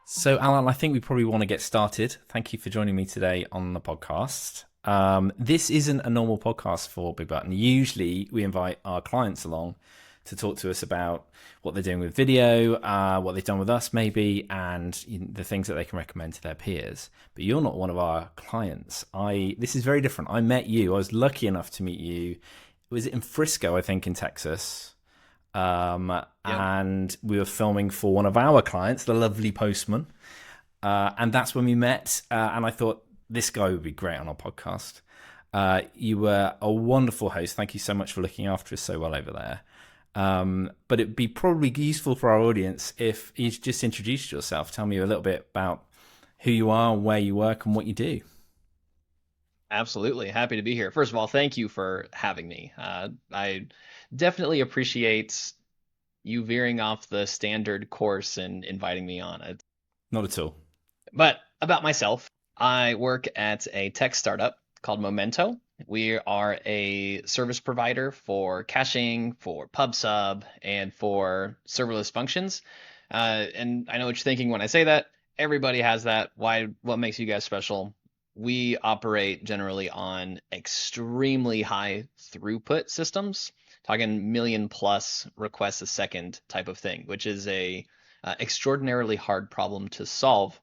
So, Alan, I think we probably want to get started. Thank you for joining me today on the podcast. This isn't a normal podcast for Big Button. Usually, we invite our clients along to talk to us about what they're doing with video, what they've done with us, maybe, and the things that they can recommend to their peers. But you're not one of our clients. This is very different. I met you. I was lucky enough to meet you. Was it in Frisco, I think, in Texas? Yep. And we were filming for one of our clients, the lovely Postman. And that's when we met. And I thought this guy would be great on our podcast. You were a wonderful host. Thank you so much for looking after us so well over there. But it'd be probably useful for our audience if you just introduced yourself. Tell me a little bit about who you are, where you work, and what you do. Absolutely. Happy to be here. First of all, thank you for having me. I definitely appreciate you veering off the standard course and inviting me on it. Not at all. But about myself, I work at a tech startup called Momento. We are a service provider for caching, for PubSub, and for serverless functions. And I know what you're thinking when I say that. Everybody has that. Why? What makes you guys special? We operate generally on extremely high throughput systems, talking million plus requests a second type of thing, which is a extraordinarily hard problem to solve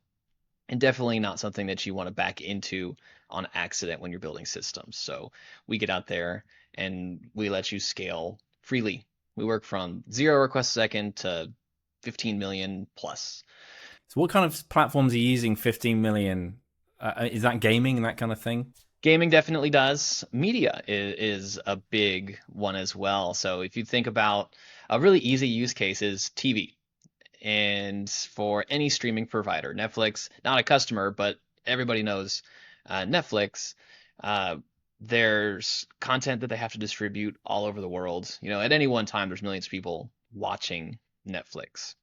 and definitely not something that you want to back into on accident when you're building systems. So we get out there and we let you scale freely. We work from 0 requests a second to 15 million plus. So, what kind of platforms are you using? 15 million? Is that gaming and that kind of thing? Gaming definitely does. Media is a big one as well. So if you think about a really easy use case is TV. And for any streaming provider, Netflix, not a customer, but everybody knows Netflix. Uh, there's content that they have to distribute all over the world. At any one time, there's millions of people watching Netflix.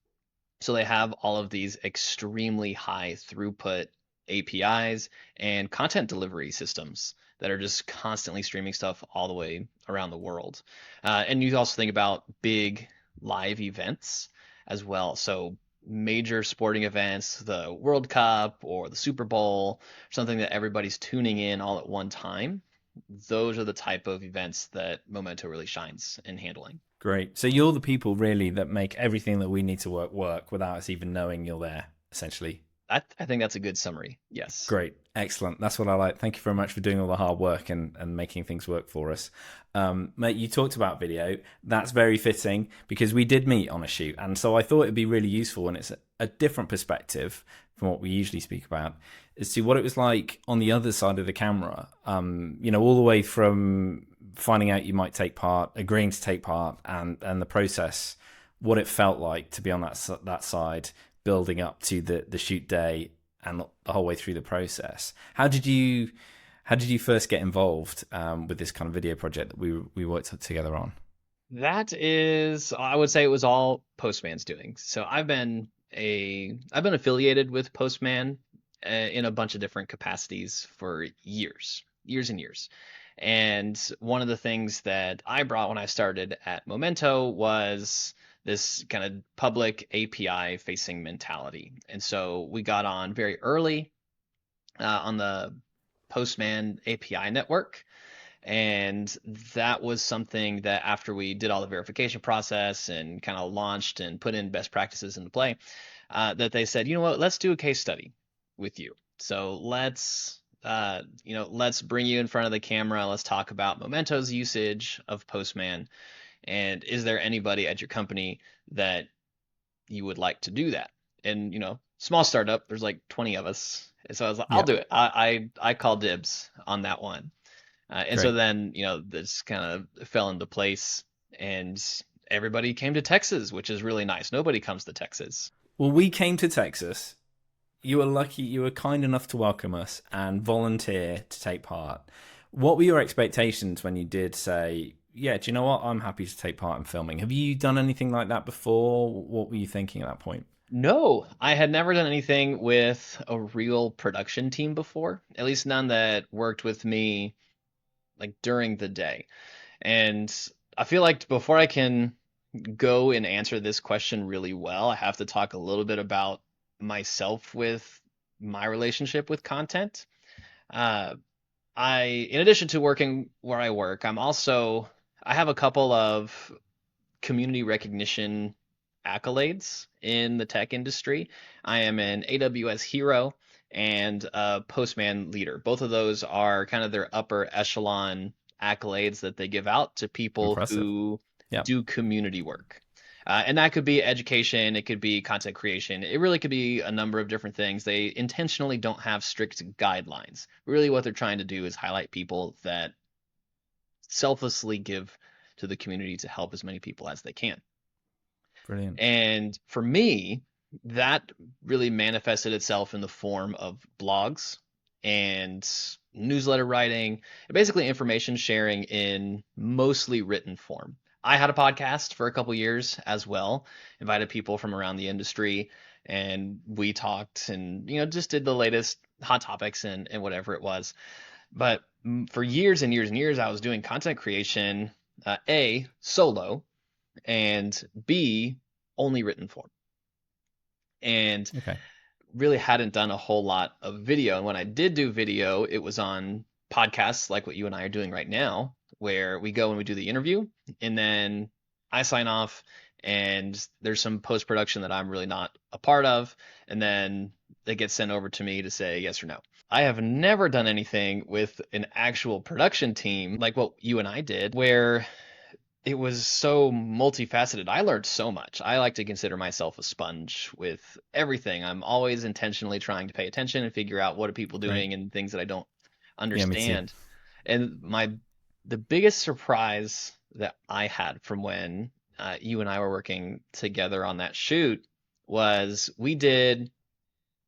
So they have all of these extremely high throughput APIs and content delivery systems that are just constantly streaming stuff all the way around the world. And you also think about big live events as well. So major sporting events, the World Cup or the Super Bowl, something that everybody's tuning in all at one time. Those are the type of events that Momento really shines in handling. Great. So you're the people really that make everything that we need to work without us even knowing you're there, essentially. I think that's a good summary. Yes. Great. Excellent. That's what I like. Thank you very much for doing all the hard work and making things work for us. Mate, you talked about video. That's very fitting because we did meet on a shoot. And so I thought it'd be really useful, and it's a different perspective from what we usually speak about, as to what it was like on the other side of the camera. All the way from finding out you might take part, agreeing to take part, and the process, what it felt like to be on that side, building up to the shoot day and the whole way through the process. How did you first get involved with this kind of video project that we worked together on? That is, I would say it was all Postman's doing. So I've been affiliated with Postman in a bunch of different capacities for years and years. And one of the things that I brought when I started at Momento was this kind of public API facing mentality. And so we got on very early on the Postman API network. And that was something that after we did all the verification process and kind of launched and put in best practices into play, that they said, you know what, let's do a case study with you. So let's bring you in front of the camera. Let's talk about Momento's usage of Postman. And is there anybody at your company that you would like to do that? And small startup, there's like 20 of us. And so I was like, I'll Yeah, do it. I call dibs on that one. And so great. then, this kind of fell into place and everybody came to Texas, which is really nice. Nobody comes to Texas. Well, we came to Texas. You were lucky. You were kind enough to welcome us and volunteer to take part. What were your expectations when you did say, "Yeah, do you know what? I'm happy to take part in filming." Have you done anything like that before? What were you thinking at that point? No, I had never done anything with a real production team before, at least none that worked with me like during the day. And I feel like before I can go and answer this question really well, I have to talk a little bit about myself with my relationship with content. Uh, in addition to working where I work, I have a couple of community recognition accolades in the tech industry. I am an AWS Hero and a Postman Leader. Both of those are kind of their upper echelon accolades that they give out to people Impressive. who Yeah, do community work. And that could be education, it could be content creation, it really could be a number of different things. They intentionally don't have strict guidelines. Really, what they're trying to do is highlight people that selflessly give to the community to help as many people as they can. brilliant. And for me, that really manifested itself in the form of blogs and newsletter writing, and basically information sharing in mostly written form. I had a podcast for a couple years as well, invited people from around the industry, and we talked and just did the latest hot topics and whatever it was. But for years and years and years, I was doing content creation, A, solo, and B, only written form. And Okay. really hadn't done a whole lot of video. And when I did do video, it was on podcasts like what you and I are doing right now, where we go and we do the interview, and then I sign off, and there's some post production that I'm really not a part of, and then it gets sent over to me to say yes or no. I have never done anything with an actual production team like what you and I did, where it was so multifaceted. I learned so much. I like to consider myself a sponge with everything. I'm always intentionally trying to pay attention and figure out what are people Great. doing and things that I don't Yeah, me too. understand. And the biggest surprise that I had from when you and I were working together on that shoot was we did,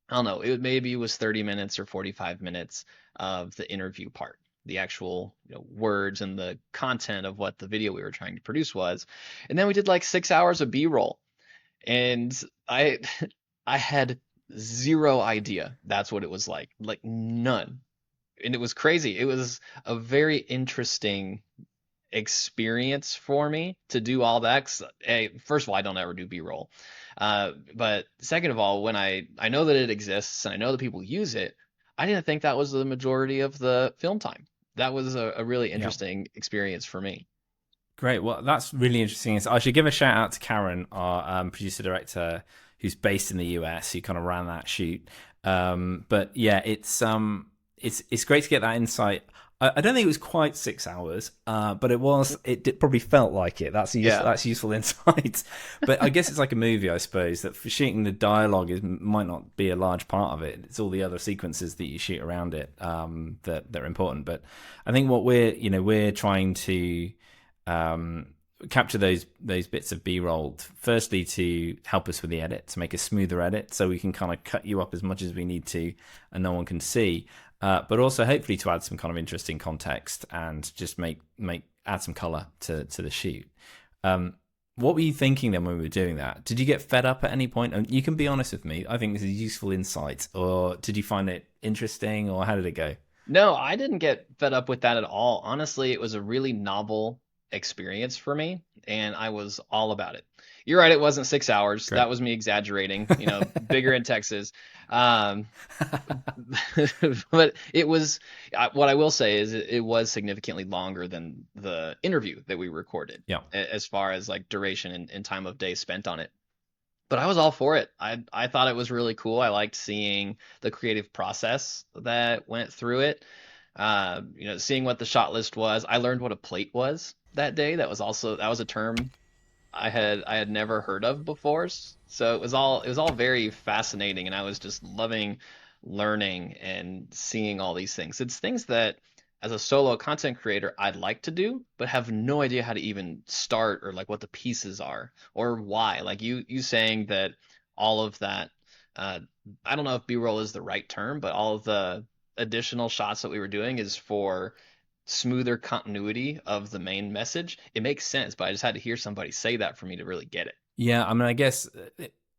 I don't know, maybe it was 30 minutes or 45 minutes of the interview part, the actual words and the content of what the video we were trying to produce was. And then we did like 6 hours of B-roll. And I I had zero idea that's what it was like none. And it was crazy. It was a very interesting experience for me to do all that. 'Cause, hey, first of all, I don't ever do B-roll. But second of all, when I know that it exists and I know that people use it, I didn't think that was the majority of the film time. That was a really Yeah. interesting experience for me. Great. Well, that's really interesting. So I should give a shout out to Karen, our producer director, who's based in the US, who kind of ran that shoot. But yeah, it's great to get that insight. I don't think it was quite 6 hours, but it was. Probably felt like it. Yeah. That's useful insight. But I guess it's like a movie, I suppose. That for shooting the dialogue might not be a large part of it. It's all the other sequences that you shoot around it that are important. But I think what we're trying to capture those bits of B-roll, firstly to help us with the edit, to make a smoother edit, so we can kind of cut you up as much as we need to and no one can see, but also hopefully to add some kind of interesting context and just add some color to the shoot. What were you thinking then when we were doing that? Did you get fed up at any point? And you can be honest with me, I think this is useful insight. Or did you find it interesting, or how did it go? No, I didn't get fed up with that at all. Honestly, it was a really novel experience for me, and I was all about it. You're right, it wasn't 6 hours. That Great. was me exaggerating, bigger in Texas. Um, but it was, what I will say is it was significantly longer than the interview that we recorded, Yeah. as far as like duration and time of day spent on it. But I was all for it. I thought it was really cool. I liked seeing the creative process that went through it. Seeing what the shot list was. I learned what a plate was that day. That was a term I had never heard of before. So it was all very fascinating, and I was just loving learning and seeing all these things. It's things that as a solo content creator I'd like to do, but have no idea how to even start, or like what the pieces are or why. Like you saying that all of that, uh, I don't know if B-roll is the right term, but all of the additional shots that we were doing is for smoother continuity of the main message. It makes sense, but I just had to hear somebody say that for me to really get it. Yeah, I mean, I guess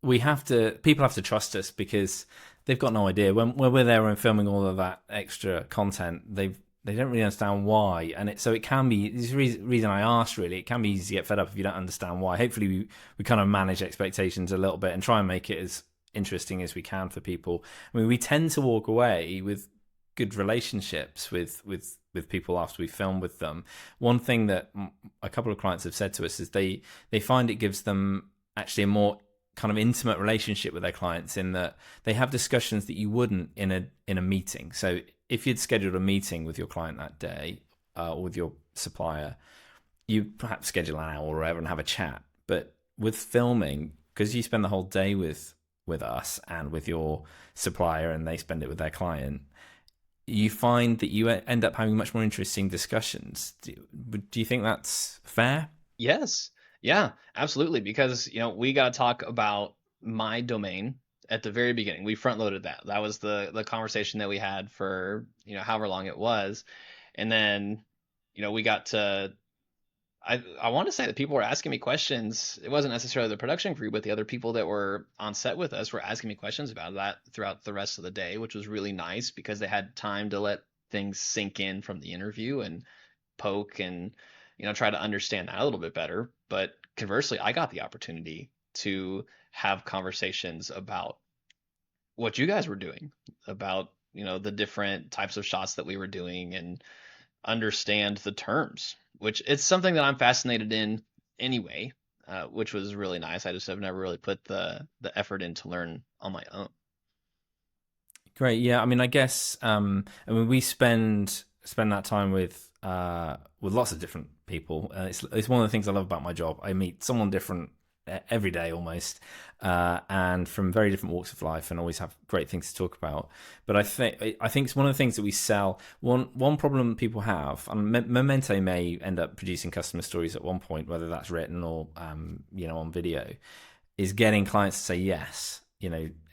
people have to trust us because they've got no idea. When we're there and filming all of that extra content, they don't really understand why, and so it can be. This is the reason I asked. Really, it can be easy to get fed up if you don't understand why. Hopefully, we kind of manage expectations a little bit and try and make it as interesting as we can for people. I mean, we tend to walk away with good relationships with people after we film with them. One thing that a couple of clients have said to us is they find it gives them actually a more kind of intimate relationship with their clients, in that they have discussions that you wouldn't in a meeting. So if you'd scheduled a meeting with your client that day, or with your supplier, you perhaps schedule an hour or whatever and have a chat. But with filming, because you spend the whole day with us and with your supplier, and they spend it with their client, you find that you end up having much more interesting discussions. Do you think that's fair? Yes. Yeah, absolutely. Because, we got to talk about my domain at the very beginning. We front loaded that. That was the conversation that we had for, however long it was. And then, we got to, I want to say that people were asking me questions. It wasn't necessarily the production crew, but the other people that were on set with us were asking me questions about that throughout the rest of the day, which was really nice because they had time to let things sink in from the interview and poke and try to understand that a little bit better. But conversely, I got the opportunity to have conversations about what you guys were doing, about the different types of shots that we were doing, and understand the terms, which it's something that I'm fascinated in anyway, which was really nice. I just have never really put the effort in to learn on my own. Great. Yeah. I mean, I guess. I mean, we spend that time with lots of different people. It's one of the things I love about my job. I meet someone different every day almost, and from very different walks of life, and always have great things to talk about. But I think it's one of the things that we sell. One problem people have, and Momento may end up producing customer stories at one point, whether that's written or on video, is getting clients to say yes.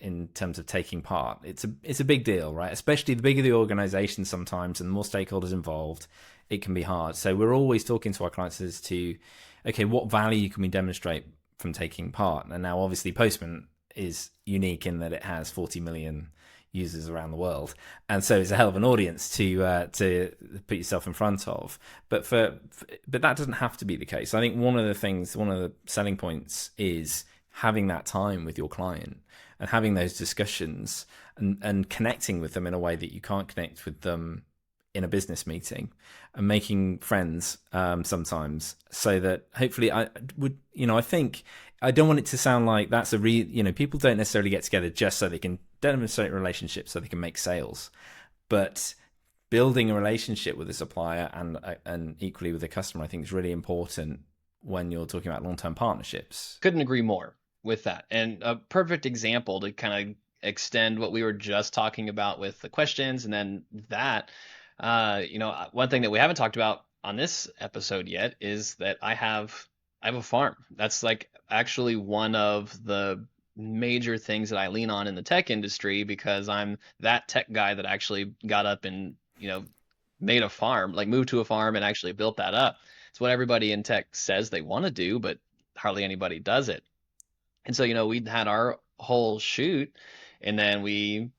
In terms of taking part, it's a big deal, right? Especially the bigger the organization, sometimes, and the more stakeholders involved, it can be hard. So we're always talking to our clients as to, okay, what value can we demonstrate from taking part? And now, obviously, Postman is unique in that it has 40 million users around the world, and so it's a hell of an audience to put yourself in front of. But that doesn't have to be the case. I think one of the selling points is having that time with your client and having those discussions, and connecting with them in a way that you can't connect with them in a business meeting, and making friends sometimes, so that hopefully I think I don't want it to sound like that's people don't necessarily get together just so they can demonstrate relationships, so they can make sales, but building a relationship with a supplier and equally with a customer, I think, is really important when you're talking about long-term partnerships. Couldn't agree more with that. And a perfect example to kind of extend what we were just talking about with the questions, and then that, one thing that we haven't talked about on this episode yet is that I have a farm. That's like actually one of the major things that I lean on in the tech industry, because I'm that tech guy that actually got up and, made a farm, like moved to a farm and actually built that up. It's what everybody in tech says they want to do, but hardly anybody does it. And so, we had our whole shoot, and then we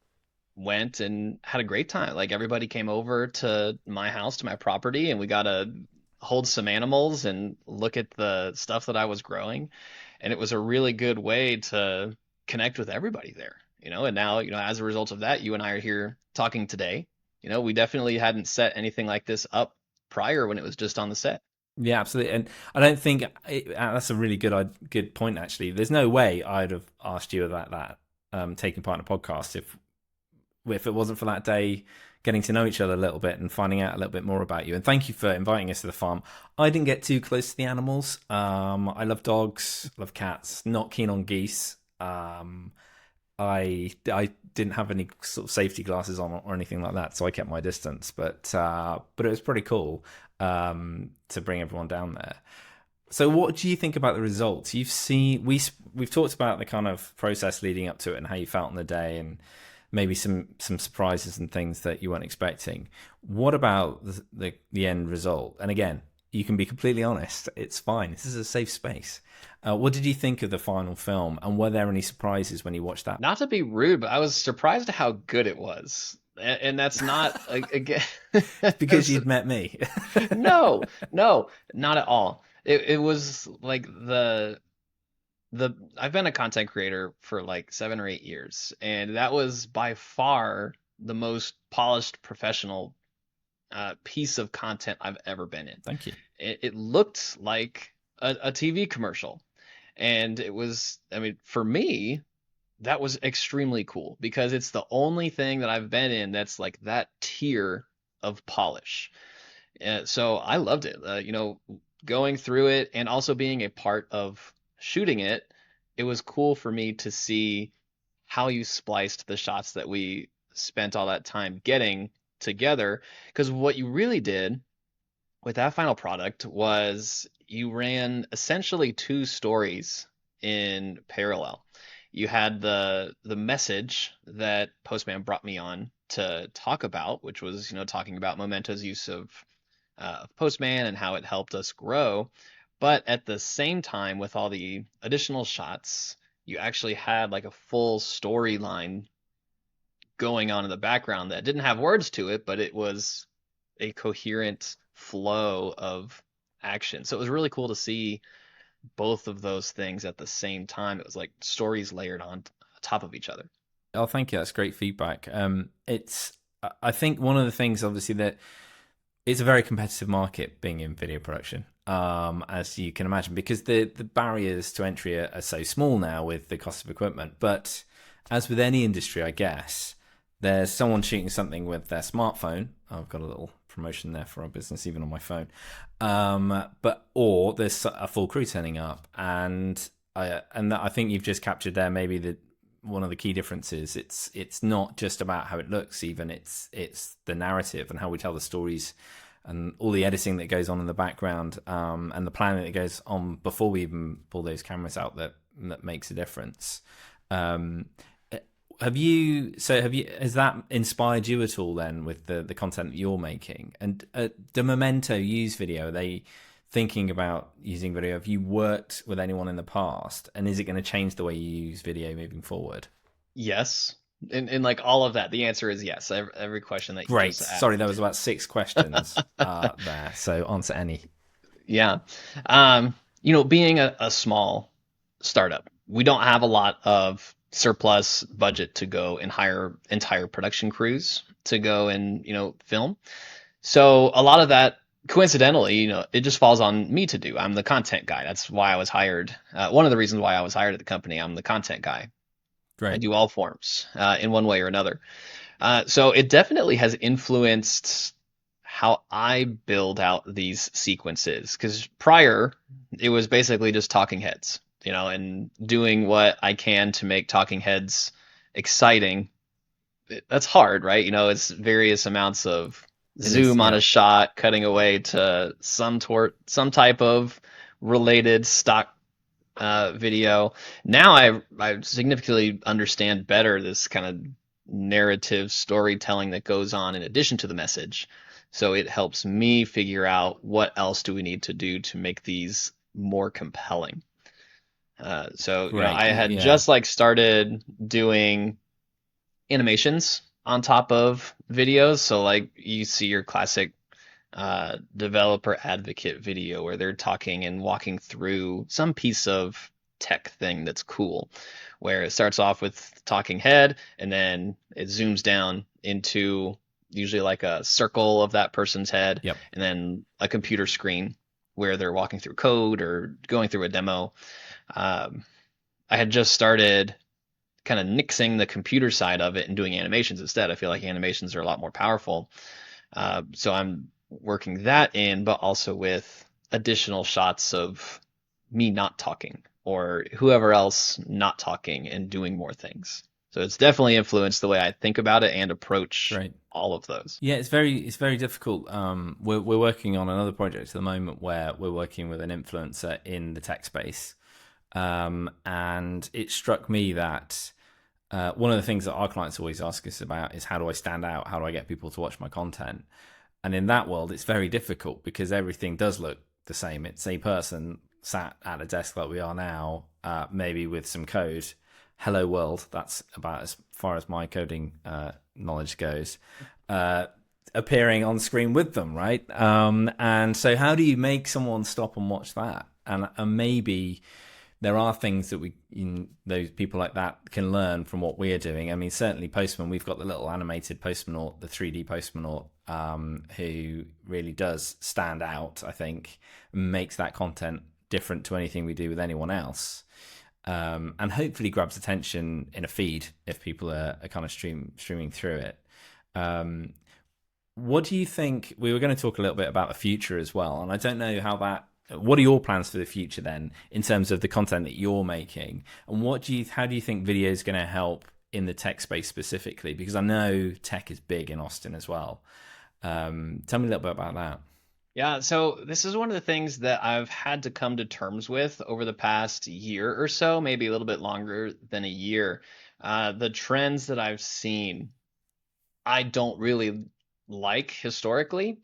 went and had a great time. Like, everybody came over to my house, to my property, and we got to hold some animals and look at the stuff that I was growing. And it was a really good way to connect with everybody there, and now, as a result of that, you and I are here talking today. We definitely hadn't set anything like this up prior when it was just on the set. Yeah, absolutely. And I don't think that's a really good point, actually. There's no way I'd have asked you about that, taking part in a podcast, if it wasn't for that day, getting to know each other a little bit and finding out a little bit more about you. And thank you for inviting us to the farm. I didn't get too close to the animals. I love dogs, love cats, not keen on geese. I didn't have any sort of safety glasses on or anything like that, so I kept my distance. But it was pretty cool to bring everyone down there. So, what do you think about the results? We've talked about the kind of process leading up to it and how you felt on the day, and maybe some surprises and things that you weren't expecting. What about the end result? And again, you can be completely honest. It's fine. This is a safe space. What did you think of the final film? And were there any surprises when you watched that? Not to be rude, but I was surprised at how good it was. And that's not, again, Because you'd met me. no, not at all. It was like I've been a content creator for like 7 or 8 years, and that was by far the most polished professional piece of content I've ever been in. Thank you. It looked like a TV commercial, and it was, I mean, for me, that was extremely cool because it's the only thing that I've been in that's like that tier of polish. So I loved it. Going through it and also being a part of shooting it, it was cool for me to see how you spliced the shots that we spent all that time getting together. Because what you really did with that final product was you ran essentially two stories in parallel. You had the message that Postman brought me on to talk about, which was, talking about Momento's use of Postman and how it helped us grow. But at the same time, with all the additional shots, you actually had like a full storyline going on in the background that didn't have words to it, but it was a coherent flow of action. So it was really cool to see both of those things at the same time. It was like stories layered on top of each other. Oh, thank you. That's great feedback. I think one of the things, obviously, that it's a very competitive market being in video production, as you can imagine, because the barriers to entry are so small now with the cost of equipment. But as with any industry, I guess, there's someone shooting something with their smartphone. I've got a little promotion there for our business, even on my phone. Or there's a full crew turning up, and I think you've just captured there maybe one of the key differences. It's not just about how it looks, even it's the narrative and how we tell the stories and all the editing that goes on in the background, and the planning that goes on before we even pull those cameras out that makes a difference. Has that inspired you at all then with the content that you're making? And do Momento use video? Are they thinking about using video? Have you worked with anyone in the past, and is it going to change the way you use video moving forward? Yes. And like all of that, the answer is yes. Every question that you Great. just Sorry, there asked. was about 6 questions there. So answer any. Yeah. Being a small startup, we don't have a lot of surplus budget to go and hire entire production crews to go and, film. So a lot of that, coincidentally, it just falls on me to do. I'm the content guy. That's why I was hired. One of the reasons why I was hired at the company, I'm the content guy. I Great. do all forms in one way or another. So it definitely has influenced how I build out these sequences. Because prior, it was basically just talking heads, and doing what I can to make talking heads exciting. That's hard, right? It's various amounts of It is. zoom on Yeah. a shot, cutting away to some type of related stock video. Now I significantly understand better this kind of narrative storytelling that goes on in addition to the message. So it helps me figure out what else do we need to do to make these more compelling. So Great. I had Yeah. just like started doing animations on top of videos. So like you see your classic developer advocate video where they're talking and walking through some piece of tech thing that's cool, where it starts off with talking head and then it zooms down into usually like a circle of that person's head Yep. and then a computer screen where they're walking through code or going through a demo. Um, I had just started kind of nixing the computer side of it and doing animations instead. I feel like animations are a lot more powerful. So I'm working that in, but also with additional shots of me not talking or whoever else not talking and doing more things. So it's definitely influenced the way I think about it and approach Great. all of those. Yeah, it's very difficult. We're working on another project at the moment where we're working with an influencer in the tech space, and it struck me that one of the things that our clients always ask us about is how do I stand out? How do I get people to watch my content? And in that world, it's very difficult because everything does look the same. It's a person sat at a desk like we are now, maybe with some code. Hello world. That's about as far as my coding knowledge goes. Appearing on screen with them, right? And so, how do you make someone stop and watch that? And maybe there are things that those people like that can learn from what we're doing. I mean, certainly Postman, we've got the little animated Postmanaut, the 3D Postmanaut, who really does stand out, I think, makes that content different to anything we do with anyone else. And hopefully grabs attention in a feed if people are kind of streaming through it. What do you think? We were going to talk a little bit about the future as well, and I don't know how that. What are your plans for the future then, in terms of the content that you're making, and how do you think video is going to help in the tech space specifically? Because I know tech is big in Austin as well. Tell me a little bit about that. Yeah, so this is one of the things that I've had to come to terms with over the past year or so, maybe a little bit longer than a year. The trends that I've seen, I don't really like historically.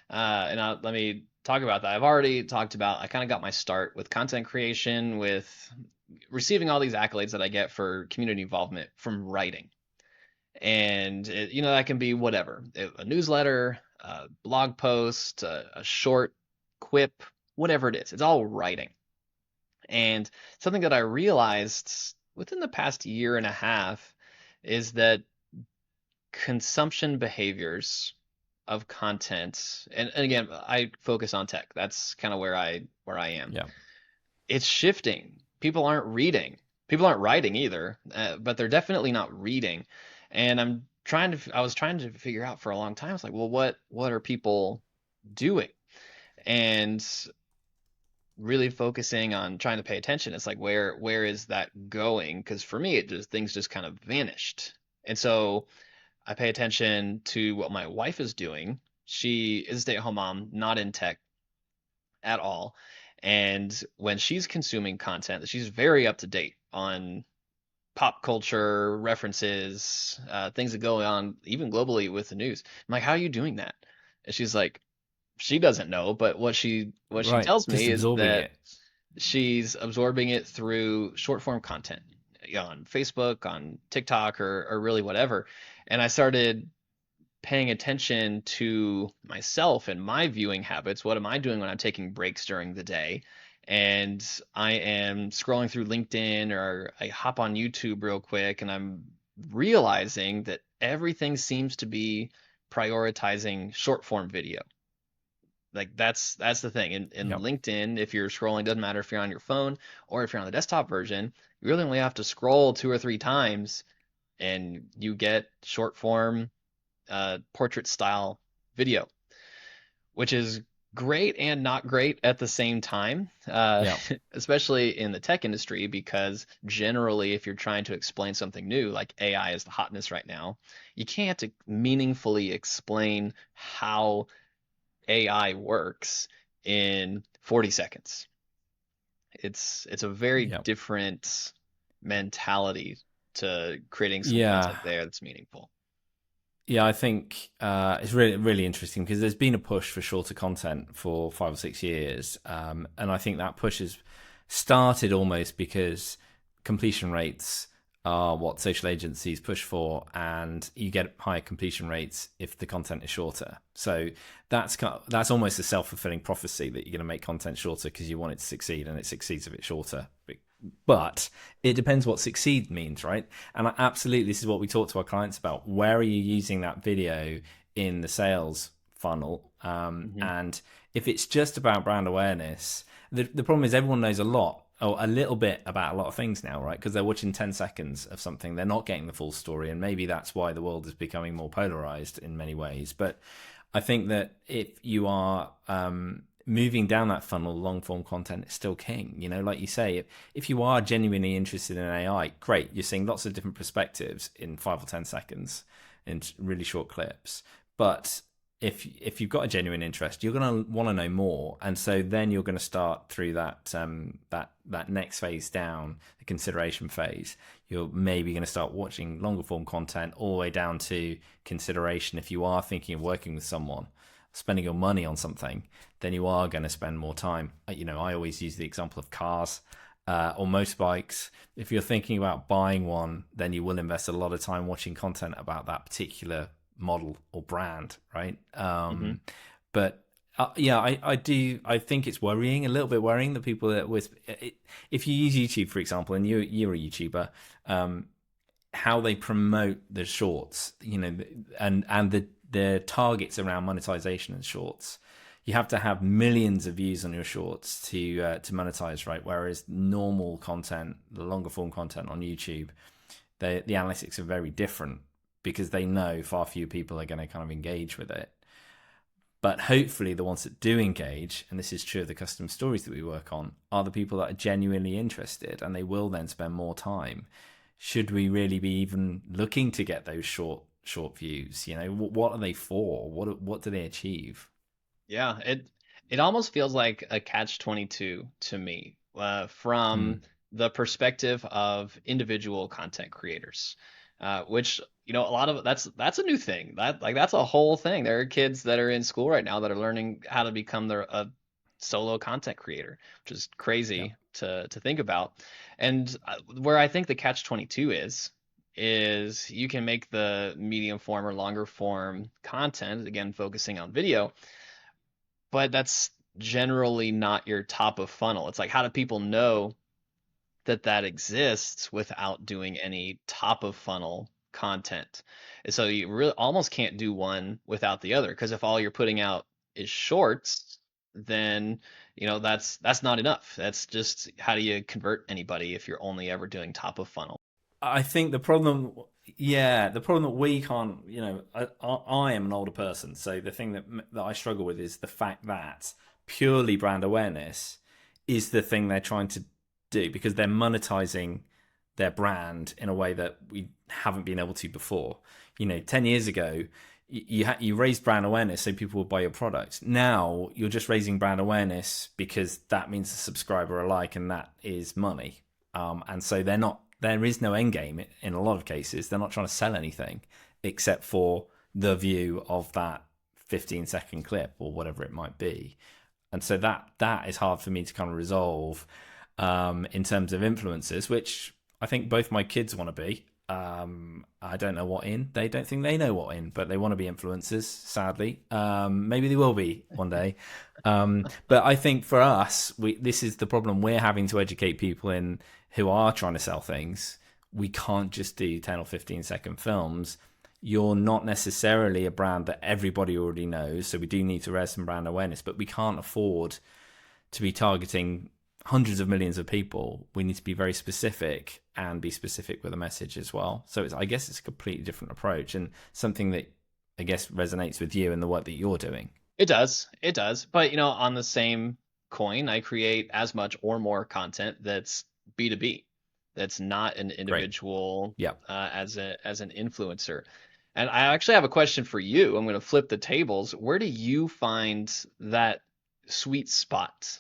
Let me talk about that. I've already talked about, I kind of got my start with content creation, with receiving all these accolades that I get for community involvement from writing. And that can be whatever, a newsletter, a blog post, a short quip, whatever it is. It's all writing. And something that I realized within the past year and a half is that consumption behaviors of content, and again, I focus on tech. That's kind of where I am. Yeah. It's shifting. People aren't reading. People aren't writing either, but they're definitely not reading. And I was trying to figure out for a long time. I was like, well, what are people doing? And really focusing on trying to pay attention. It's like, where is that going? Because for me, things just kind of vanished. And so I pay attention to what my wife is doing. She is a stay-at-home mom, not in tech at all. And when she's consuming content, she's very up to date on pop culture references, things that go on even globally with the news. I'm like, how are you doing that? And she's like, she doesn't know, but what she Right. tells Just me is absorbing that it. she's absorbing it through short form content, on Facebook, on TikTok, or really whatever. And I started paying attention to myself and my viewing habits. What am I doing when I'm taking breaks during the day? And I am scrolling through LinkedIn, or I hop on YouTube real quick, and I'm realizing that everything seems to be prioritizing short form video. Like that's the thing. In Yep. LinkedIn, if you're scrolling, doesn't matter if you're on your phone or if you're on the desktop version, you really only have to scroll two or three times and you get short form portrait style video, which is great and not great at the same time, Yep. especially in the tech industry, because generally, if you're trying to explain something new, like AI is the hotness right now, you can't meaningfully explain how AI works in 40 seconds. It's a very Yep. different mentality to creating some Yeah. content there that's meaningful. Yeah, I think it's really, really interesting because there's been a push for shorter content for 5 or 6 years. And I think that push has started almost because completion rates are what social agencies push for, and you get higher completion rates if the content is shorter. So that's almost a self-fulfilling prophecy that you're going to make content shorter because you want it to succeed, and it succeeds if it's shorter. But it depends what succeed means, right? And absolutely, this is what we talk to our clients about. Where are you using that video in the sales funnel? Hmm. And if it's just about brand awareness, the problem is everyone knows a lot or a little bit about a lot of things now, right? Because they're watching 10 seconds of something. They're not getting the full story. And maybe that's why the world is becoming more polarized in many ways. But I think that if you are moving down that funnel, long form content is still king. Like you say, if you are genuinely interested in AI, great. You're seeing lots of different perspectives in 5 or 10 seconds in really short clips. But if you've got a genuine interest, you're going to want to know more, and so then you're going to start through that next phase down, the consideration phase. You're maybe going to start watching longer form content all the way down to consideration. If you are thinking of working with someone, spending your money on something, then you are going to spend more time. I always use the example of cars or motorbikes. If you're thinking about buying one, then you will invest a lot of time watching content about that particular model or brand, right? Hmm. But Yeah, I do. I think it's worrying, a little bit worrying that people that with if you use YouTube, for example, and you're a YouTuber, um, how they promote the shorts, and the targets around monetization and shorts. You have to have millions of views on your shorts to monetize, right? Whereas normal content, the longer form content on YouTube, the analytics are very different because they know far fewer people are going to kind of engage with it. But hopefully, the ones that do engage, and this is true of the custom stories that we work on, are the people that are genuinely interested, and they will then spend more time. Should we really be even looking to get those short views? What are they for? What do they achieve? Yeah, it almost feels like a catch-22 to me, Hmm. from the perspective of individual content creators, which a lot of that's a new thing. That's a whole thing. There are kids that are in school right now that are learning how to become a solo content creator, which is Yeah. crazy to think about. And where I think the catch-22 is you can make the medium form or longer form content, again focusing on video, but that's generally not your top of funnel. It's like, how do people know that that exists without doing any top of funnel content? And so you really almost can't do one without the other, because if all you're putting out is shorts, then that's not enough. That's just, how do you convert anybody if you're only ever doing top of funnel? I think the problem that we can't, I am an older person, so the thing that I struggle with is the fact that purely brand awareness is the thing they're trying to do because they're monetizing their brand in a way that we haven't been able to before. 10 years ago, you raised brand awareness so people will buy your product. Now you're just raising brand awareness because that means a subscriber alike, and that is money. And so there is no end game in a lot of cases. They're not trying to sell anything except for the view of that 15-second clip or whatever it might be. And so that is hard for me to kind of resolve in terms of influencers, which I think both my kids want to be. I don't know what in. They don't think they know what in, but they want to be influencers, sadly. Maybe they will be one day. But I think for us, this is the problem. We're having to educate people in who are trying to sell things. We can't just do 10 or 15-second films. You're not necessarily a brand that everybody already knows, so we do need to raise some brand awareness, but we can't afford to be targeting hundreds of millions of people. We need to be very specific and be specific with a message as well. So I guess it's a completely different approach and something that I guess resonates with you and the work that you're doing. It does. But on the same coin, I create as much or more content that's B2B, that's not an Great. individual, Yeah. as an influencer. And I actually have a question for you. I'm going to flip the tables. Where do you find that sweet spot?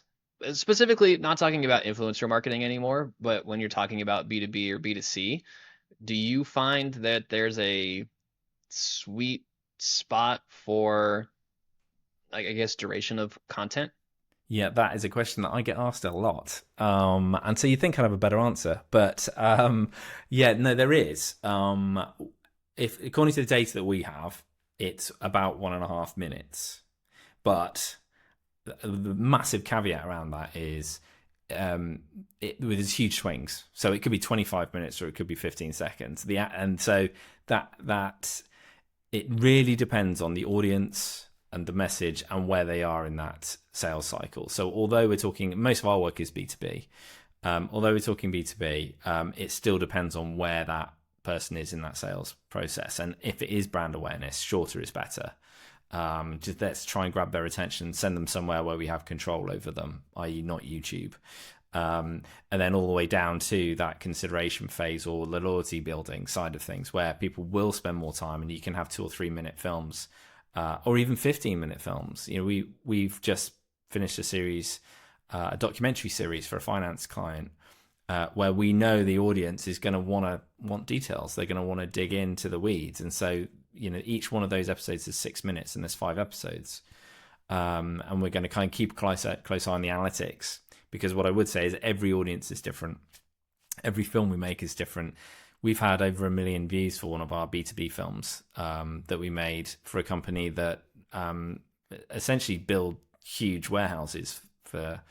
Specifically, not talking about influencer marketing anymore, but when you're talking about B2B or B2C, do you find that there's a sweet spot for, like, I guess, duration of content? Yeah, that is a question that I get asked a lot. And so you think I'd have a better answer. But yeah, no, there is. If according to the data that we have, it's about 1.5 minutes. But the massive caveat around that is with its huge swings. So it could be 25 minutes or it could be 15 seconds. And so that it really depends on the audience and the message and where they are in that sales cycle. So although we're talking, most of our work is B2B. Although we're talking B2B, it still depends on where that person is in that sales process. And if it is brand awareness, shorter is better. Just let's try and grab their attention, send them somewhere where we have control over them, i.e. not YouTube. And then all the way down to that consideration phase or the loyalty building side of things where people will spend more time and you can have 2 or 3 minute films, or even 15-minute films. We've just finished a series, a documentary series for a finance client, where we know the audience is going to want details. They're going to want to dig into the weeds. And so, each one of those episodes is 6 minutes and there's 5 episodes. And we're going to kind of keep a close eye on the analytics, because what I would say is every audience is different. Every film we make is different. We've had over 1 million views for one of our B2B films that we made for a company that essentially build huge warehouses for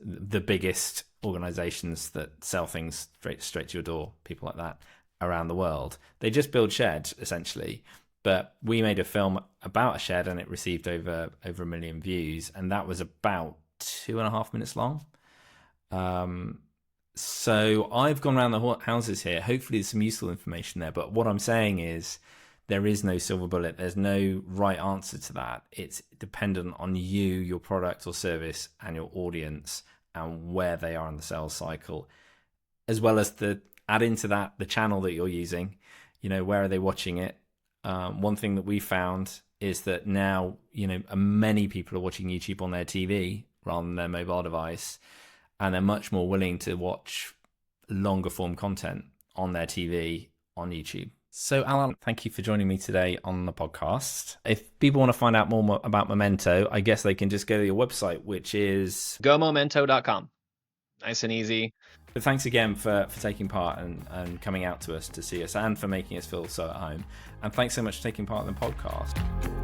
the biggest organizations that sell things straight to your door, people like that around the world. They just build sheds essentially. But we made a film about a shed, and it received over 1 million views, and that was about 2.5 minutes long. So I've gone around the houses here. Hopefully there's some useful information there. But what I'm saying is there is no silver bullet. There's no right answer to that. It's dependent on you, your product or service, and your audience, and where they are in the sales cycle, as well as add into that the channel that you're using. Where are they watching it? One thing that we found is that now, many people are watching YouTube on their TV rather than their mobile device, and they're much more willing to watch longer form content on their TV on YouTube. So, Alan, thank you for joining me today on the podcast. If people want to find out more about Momento, I guess they can just go to your website, which is gomomento.com. Nice and easy. But thanks again for taking part and coming out to us to see us, and for making us feel so at home. And thanks so much for taking part in the podcast.